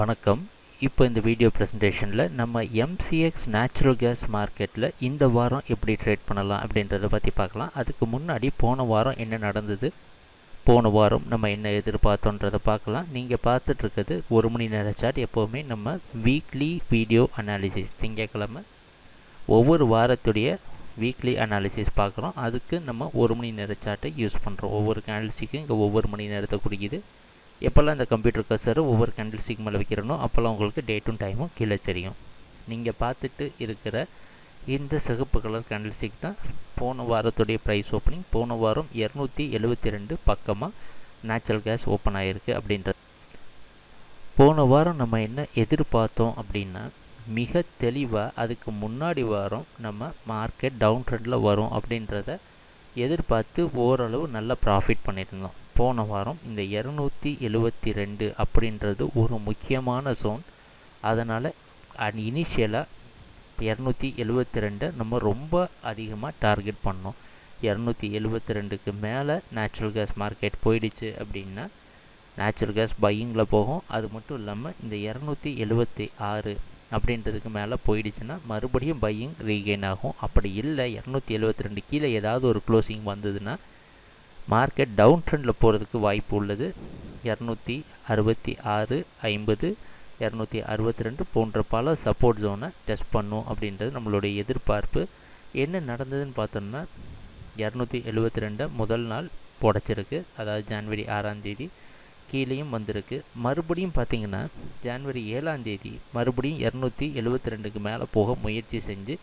வணக்கம். இப்போ இந்த வீடியோ ப்ரெசன்டேஷனில் நம்ம எம்சிஎக்ஸ் நேச்சுரல் கேஸ் மார்க்கெட்டில் இந்த வாரம் எப்படி ட்ரேட் பண்ணலாம் அப்படின்றத பற்றி பார்க்கலாம். அதுக்கு முன்னாடி போன வாரம் என்ன நடந்தது, போன வாரம் நம்ம என்ன எதிர்பார்த்தோன்றதை பார்க்கலாம். நீங்கள் பார்த்துட்ருக்கிறது ஒரு மணி நேர சார்ட். எப்போவுமே நம்ம வீக்லி வீடியோ அனாலிசிஸ் திங்கக்கிழமை ஒவ்வொரு வாரத்துடைய வீக்லி அனாலிசிஸ் பார்க்குறோம். அதுக்கு நம்ம ஒரு மணி நேர சார்ட்டை யூஸ் பண்ணுறோம். ஒவ்வொரு கேண்டில்ஸ்டிக்கும் இங்கே ஒவ்வொரு மணி நேரத்தை குறிக்குது. எப்போல்லாம் இந்த கம்ப்யூட்டர் கர்சரை ஒவ்வொரு கேண்டில்ஸ்டிக் மேலே வைக்கிறனோ அப்போல்லாம் உங்களுக்கு டேட்டும் டைமும் கீழே தெரியும். நீங்கள் பார்த்துட்டு இருக்கிற இந்த சிகப்பு கலர் கேண்டில்ஸ்டிக் தான் போன வாரத்துடைய ப்ரைஸ் ஓப்பனிங். போன வாரம் 272 பக்கமாக நேச்சுரல் கேஸ் ஓப்பன் ஆகிருக்கு அப்படின்றது. போன வாரம் நம்ம என்ன எதிர்பார்த்தோம் அப்படின்னா, மிக தெளிவாக அதுக்கு முன்னாடி வாரம் நம்ம மார்க்கெட் டவுன் ட்ரெண்டில் வரும் அப்படின்றத எதிர்பார்த்து ஓரளவு நல்ல ப்ராஃபிட் பண்ணியிருந்தோம். போன வாரம் இந்த 272 அப்படின்றது ஒரு முக்கியமான ஜோன். அதனால் இனிஷியலாக 272 நம்ம ரொம்ப அதிகமாக டார்கெட் பண்ணோம். 272க்கு மேலே நேச்சுரல் கேஸ் மார்க்கெட் போயிடுச்சு அப்படின்னா நேச்சுரல் கேஸ் பையிங்கில் போகும். அது மட்டும் இல்லாமல் இந்த 276 அப்படின்றதுக்கு மேலே போயிடுச்சுன்னா மறுபடியும் பையிங் ரீகெயின் ஆகும். அப்படி இல்லை 272 கீழே ஏதாவது ஒரு க்ளோசிங் வந்ததுன்னா மார்க்கெட் டவுன் ட்ரெண்டில் போகிறதுக்கு வாய்ப்பு உள்ளது. 266, 50, 262 போன்ற பல சப்போர்ட் ஜோனை டெஸ்ட் பண்ணும் அப்படின்றது நம்மளுடைய எதிர்பார்ப்பு. என்ன நடந்ததுன்னு பார்த்தோம்னா 272 முதல் நாள் புடச்சிருக்கு. அதாவது ஜனவரி 6ஆம் தேதி கீழேயும் வந்திருக்கு. மறுபடியும் பார்த்திங்கன்னா ஜனவரி 7ஆம் தேதி மறுபடியும் 272க்கு மேலே போக முயற்சி செஞ்சு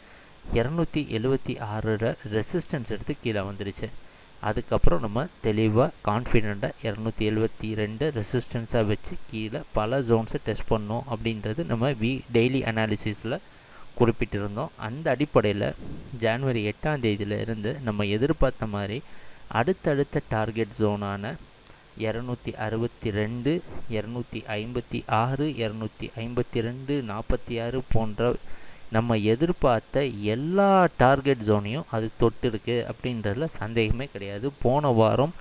276 ரெசிஸ்டன்ஸ் எடுத்து கீழே வந்துடுச்சு. அதுக்கப்புறம் நம்ம தெளிவாக கான்ஃபிடெண்ட்டாக 272 ரெசிஸ்டன்ஸாக வச்சு கீழே பல ஜோன்ஸை டெஸ்ட் பண்ணோம் அப்படின்றது நம்ம டெய்லி அனாலிசிஸில் குறிப்பிட்டிருந்தோம். அந்த அடிப்படையில் ஜனவரி 8ஆம் தேதியிலிருந்து நம்ம எதிர்பார்த்த மாதிரி அடுத்தடுத்த டார்கெட் ஜோனான 262, 256, 252, 46 போன்ற நம்ம எதிர்பார்த்த எல்லா டார்கெட் ஜோனையும் அது தொட்டிருக்கு அப்படின்றதுல சந்தேகமே கிடையாது. போன வாரம்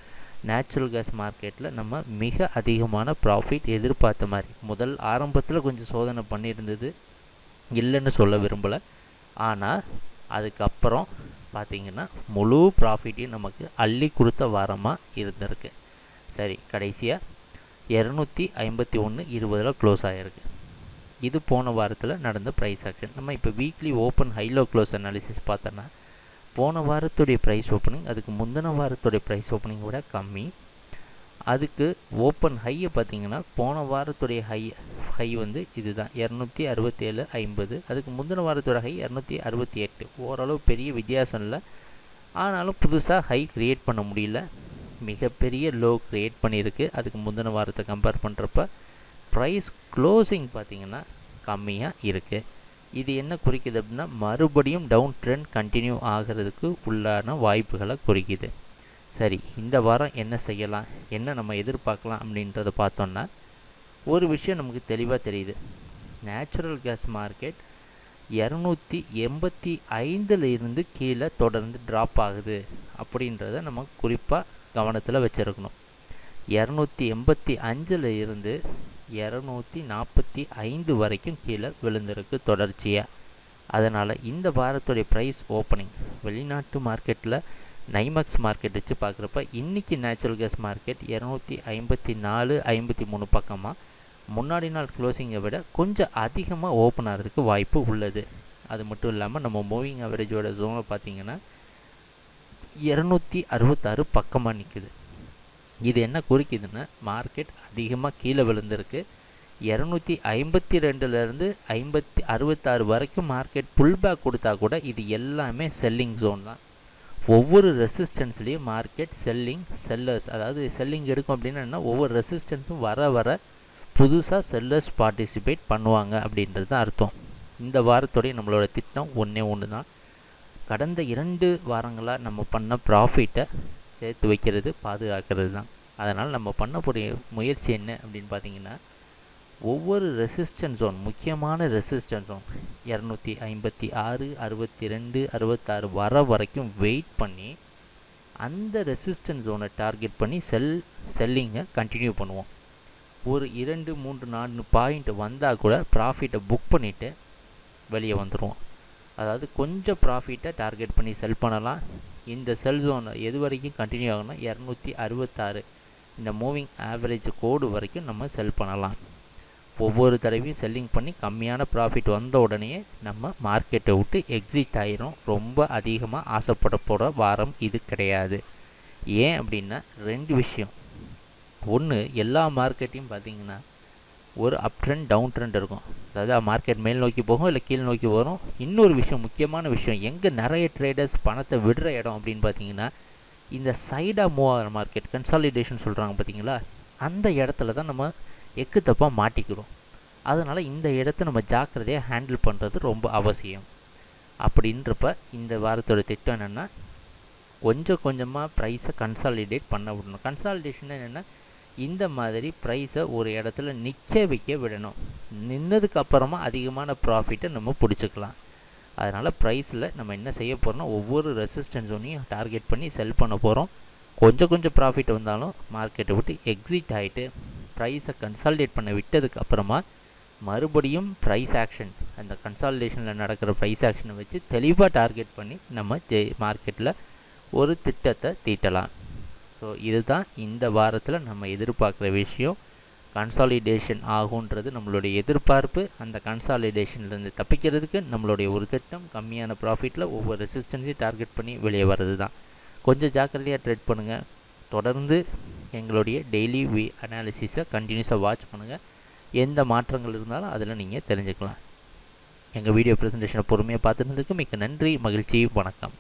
நேச்சுரல் கேஸ் மார்க்கெட்டில் நம்ம மிக அதிகமான ப்ராஃபிட் எதிர்பார்த்த மாதிரி முதல் ஆரம்பத்தில் கொஞ்சம் சோதனை பண்ணியிருந்தது, இல்லைன்னு சொல்ல விரும்பலை. ஆனால் அதுக்கப்புறம் பார்த்திங்கன்னா முழு ப்ராஃபிட்டையும் நமக்கு அள்ளி கொடுத்த வாரமாக இருந்திருக்கு. சரி, கடைசியாக 251.20 க்ளோஸ் ஆகிருக்கு. இது போன வாரத்தில் நடந்த ப்ரைஸ் ஆக்ஷன். நம்ம இப்போ weekly open high low close analysis பார்த்தோன்னா போன வாரத்துடைய ப்ரைஸ் ஓப்பனிங் அதுக்கு முந்தின வாரத்துடைய ப்ரைஸ் ஓப்பனிங் விட கம்மி. அதுக்கு ஓப்பன் ஹையை பார்த்திங்கன்னா போன வாரத்துடைய ஹை வந்து இதுதான் 267.50. அதுக்கு முந்தின வாரத்தோட ஹை 268. ஓரளவு பெரிய வித்தியாசம் இல்லை. ஆனாலும் புதுசாக ஹை க்ரியேட் பண்ண முடியல. மிகப்பெரிய லோ க்ரியேட் பண்ணியிருக்கு. அதுக்கு முந்தின வாரத்தை கம்பேர் பண்ணுறப்ப ப்ரைஸ் க்ளோசிங் பார்த்திங்கன்னா கம்மியாக இருக்குது. இது என்ன குறிக்குது அப்படின்னா மறுபடியும் டவுன் ட்ரெண்ட் கண்டினியூ ஆகிறதுக்கு உள்ளான வாய்ப்புகளை குறிக்குது. சரி, இந்த வாரம் என்ன செய்யலாம், என்ன நம்ம எதிர்பார்க்கலாம் அப்படின்றத பார்த்தோன்னா ஒரு விஷயம் நமக்கு தெளிவாக தெரியுது. நேச்சுரல் கேஸ் மார்க்கெட் 285 இருந்து கீழே தொடர்ந்து ட்ராப் ஆகுது அப்படின்றத நம்ம குறிப்பாக கவனத்தில் வச்சுருக்கணும். 285 இருந்து 245 வரைக்கும் கீழே விழுந்திருக்கு தொடர்ச்சியாக. அதனால் இந்த வாரத்துடைய ப்ரைஸ் ஓப்பனிங் வெளிநாட்டு மார்க்கெட்டில் நைமக்ஸ் மார்க்கெட் வச்சு பார்க்குறப்ப இன்றைக்கி நேச்சுரல் கேஸ் மார்க்கெட் 254, 53 பக்கமாக முன்னாடி நாள் க்ளோசிங்கை விட கொஞ்சம் அதிகமாக ஓப்பன் ஆகிறதுக்கு வாய்ப்பு உள்ளது. அது மட்டும் இல்லாமல் நம்ம மூவிங் அவரேஜோட ஜோனை பார்த்திங்கன்னா 266 பக்கமாக நிற்குது. இது என்ன குறிக்குதுன்னா மார்க்கெட் அதிகமாக கீழே விழுந்திருக்கு. 252லேருந்து 66 வரைக்கும் மார்க்கெட் புல் பேக் கொடுத்தா கூட இது எல்லாமே செல்லிங் ஜோன் தான். ஒவ்வொரு ரெசிஸ்டன்ஸ்லேயும் மார்க்கெட் செல்லர்ஸ், அதாவது செல்லிங் எடுக்கும் அப்படின்னா ஒவ்வொரு ரெசிஸ்டன்ஸும் வர வர புதுசாக செல்லர்ஸ் பார்ட்டிசிபேட் பண்ணுவாங்க அப்படின்றது தான் அர்த்தம். இந்த வாரத்தோடைய நம்மளோட திட்டம் ஒன்று தான். கடந்த 2 வாரங்களாக நம்ம பண்ண ப்ராஃபிட்டை சேர்த்து வைக்கிறது, பாதுகாக்கிறது தான். அதனால் நம்ம பண்ணக்கூடிய முயற்சி என்ன அப்படின்னு பார்த்திங்கன்னா ஒவ்வொரு ரெசிஸ்டன்ஸ் ஜோன், முக்கியமான ரெசிஸ்டன்ஸ் ஜோன் 256, 62, 66 வர வரைக்கும் வெயிட் பண்ணி அந்த ரெசிஸ்டன்ஸ் ஜோனை டார்கெட் பண்ணி செல்லிங்கை கண்டினியூ பண்ணுவோம். ஒரு 2, 3, 4 பாயிண்ட் வந்தால் கூட ப்ராஃபிட்டை புக் பண்ணிவிட்டு வெளியே வந்துடுவோம். அதாவது கொஞ்சம் ப்ராஃபிட்டை டார்கெட் பண்ணி செல் பண்ணலாம். இந்த செல் ஜோன் எது வரைக்கும் கண்டினியூ ஆகும்னா 266 இந்த மூவிங் ஆவரேஜ் கோடு வரைக்கும் நம்ம செல் பண்ணலாம். ஒவ்வொரு தடவையும் செல்லிங் பண்ணி கம்மியான ப்ராஃபிட் வந்த உடனே நம்ம மார்க்கெட்டை விட்டு எக்ஸிட் ஆயிரும். ரொம்ப அதிகமாக ஆசைப்படப்போகிற வாரம் இது கிடையாது. ஏன் அப்படின்னா 2 விஷயம். ஒன்று, எல்லா மார்க்கெட்டையும் பார்த்திங்கன்னா ஒரு அப் ட்ரெண்ட் டவுன் ட்ரெண்ட் இருக்கும். அதாவது மார்க்கெட் மேல் நோக்கி போகும் இல்லை கீழ் நோக்கி வரும். இன்னொரு விஷயம், முக்கியமான விஷயம், எங்கே நிறைய ட்ரேடர்ஸ் பணத்தை விடுற இடம் அப்படின்னு பார்த்தீங்கன்னா இந்த சைடாக மூவ் ஆகிற மார்க்கெட் கன்சாலிடேஷன் சொல்கிறாங்க பார்த்தீங்களா, அந்த இடத்துல தான் நம்ம எக்கு தப்பாக மாட்டிக்கிறோம். அதனால் இந்த இடத்த நம்ம ஜாக்கிரதையாக ஹேண்டில் பண்ணுறது ரொம்ப அவசியம். அப்படின்றப்ப இந்த வாரத்தோட திட்டம் என்னென்னா, கொஞ்சம் கொஞ்சமாக ப்ரைஸை கன்சாலிடேட் பண்ண விடணும். கன்சாலிடேஷன் என்னென்னா, இந்த மாதிரி ப்ரைஸை ஒரு இடத்துல நிற்க வைக்க விடணும். நின்னதுக்கப்புறமா அதிகமான ப்ராஃபிட்டை நம்ம பிடிச்சிக்கலாம். அதனால் ப்ரைஸில் நம்ம என்ன செய்ய போகிறோம்னா, ஒவ்வொரு ரெசிஸ்டன்ஸ் ஒன்றையும் டார்கெட் பண்ணி செல் பண்ண போகிறோம். கொஞ்சம் ப்ராஃபிட் வந்தாலும் மார்க்கெட்டை விட்டு எக்ஸிட் ஆகிட்டு ப்ரைஸை கன்சாலிடேட் பண்ண விட்டதுக்கப்புறமா மறுபடியும் ப்ரைஸ் ஆக்ஷன், அந்த கன்சாலிடேஷனில் நடக்கிற ப்ரைஸ் ஆக்ஷனை வச்சு தெளிவாக டார்கெட் பண்ணி நம்ம மார்க்கெட்டில் ஒரு திட்டத்தை தீட்டலாம். ஸோ இதுதான் இந்த வாரத்தில் நம்ம எதிர்பார்க்குற விஷயம். கன்சாலிடேஷன் ஆகுன்றது நம்மளுடைய எதிர்பார்ப்பு. அந்த கன்சாலிடேஷன்லேருந்து தப்பிக்கிறதுக்கு நம்மளுடைய ஒரு திட்டம் கம்மியான ப்ராஃபிட்டில் ஒவ்வொரு ரெசிஸ்டன்ஸையும் டார்கெட் பண்ணி வெளியே வர்றது தான். கொஞ்சம் ஜாக்கிரதையாக ட்ரேட் பண்ணுங்கள். தொடர்ந்து எங்களுடைய டெய்லி அனாலிசிஸை கண்டினியூஸாக வாட்ச் பண்ணுங்கள். எந்த மாற்றங்கள் இருந்தாலும் அதில் நீங்கள் தெரிஞ்சுக்கலாம். எங்கள் வீடியோ ப்ரெசன்டேஷனை பொறுமையாக பார்த்துருந்ததுக்கு மிக்க நன்றி, மகிழ்ச்சி, வணக்கம்.